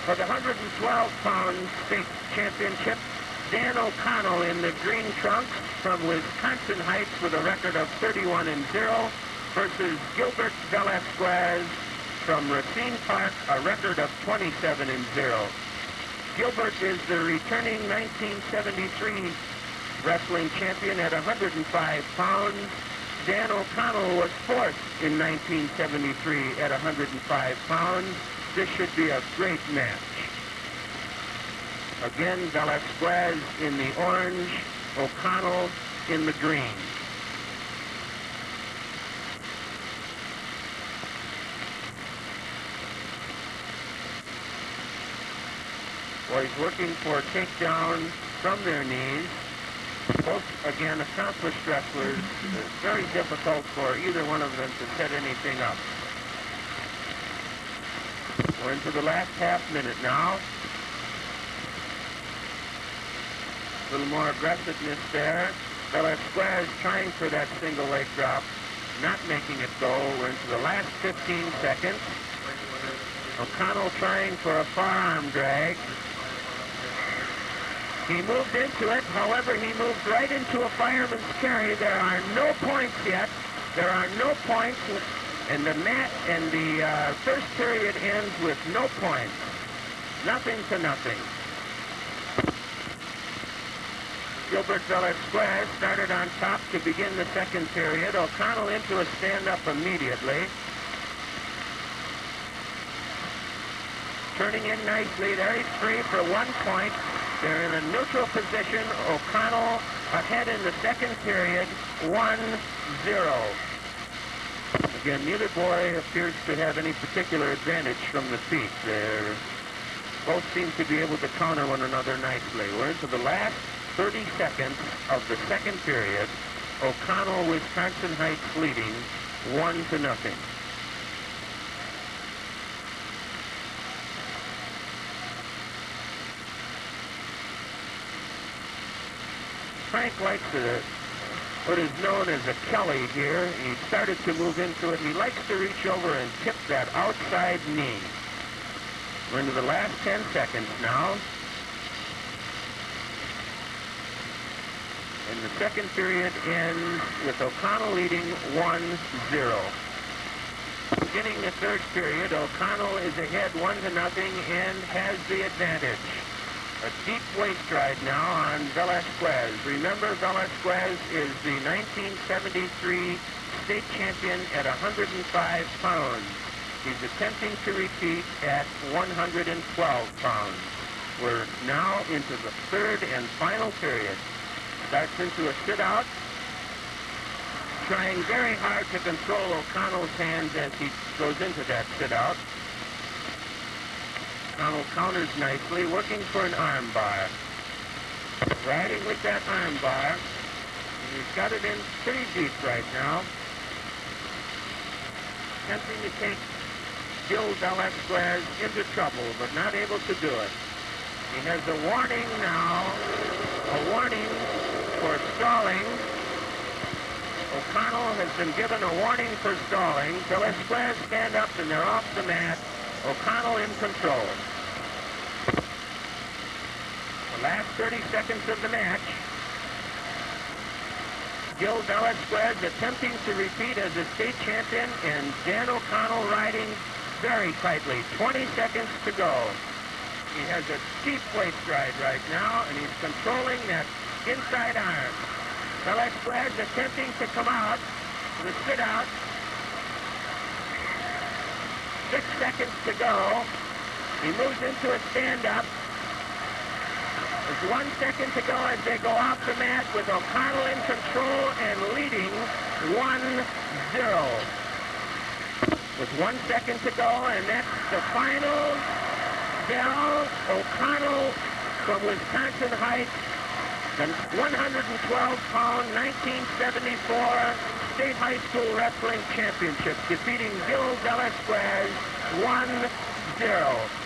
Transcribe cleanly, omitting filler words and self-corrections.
For the 112-pound state championship, Dan O'Connell in the green trunks from Wisconsin Heights with a record of 31-0 versus Gilbert Velasquez from Racine Park, a record of 27-0. Gilbert is the returning 1973 wrestling champion at 105 pounds. Dan O'Connell was fourth in 1973 at 105 pounds. This should be a great match. Again, Velasquez in the orange, O'Connell in the green. Boys working for a takedown from their knees. Both, again, accomplished wrestlers. It's very difficult for either one of them to set anything up. We're into the last half minute now. A little more aggressiveness there. Velasquez trying for that single leg drop, not making it go. We're into the last 15 seconds. O'Connell trying for a forearm drag. He moved into it, however, he moved right into a fireman's carry. There are no points yet. There are no points, and the first period ends with no points. Nothing to nothing. Gilbert Velasquez started on top to begin the second period. O'Connell into a stand-up immediately. Turning in nicely. There he's free for 1 point. They're in a neutral position. O'Connell ahead in the second period, 1-0. Again, neither boy appears to have any particular advantage from the feet. They both seem to be able to counter one another nicely. We're into the last 30 seconds of the second period. O'Connell, Wisconsin Heights leading 1-0. Frank likes what is known as a Kelly here. He started to move into it. He likes to reach over and tip that outside knee. We're into the last 10 seconds now. And the second period ends with O'Connell leading 1-0. Beginning the third period, O'Connell is ahead 1-0 and has the advantage. A deep waist ride now on Velasquez. Remember, Velasquez is the 1973 state champion at 105 pounds. He's attempting to repeat at 112 pounds. We're now into the third and final period. Starts into a sit-out. Trying very hard to control O'Connell's hands as he goes into that sit-out. O'Connell counters nicely, working for an arm bar. Riding with that arm bar. And he's got it in pretty deep right now. Attempting to take Gil Velasquez into trouble, but not able to do it. He has a warning now. A warning for stalling. O'Connell has been given a warning for stalling. Velasquez stand up and they're off the mat. O'Connell in control. The last 30 seconds of the match. Gil Velasquez attempting to repeat as a state champion, and Dan O'Connell riding very tightly. 20 seconds to go. He has a deep waist ride right now, and he's controlling that inside arm. Velasquez attempting to come out to the sit-out. 6 seconds to go. He moves into a stand-up. There's 1 second to go as they go off the mat with O'Connell in control and leading 1-0. With 1 second to go, and that's the final bell. O'Connell from Wisconsin Heights, the 112-pound 1974 State High School Wrestling Championship, defeating Gil Velasquez 1-0.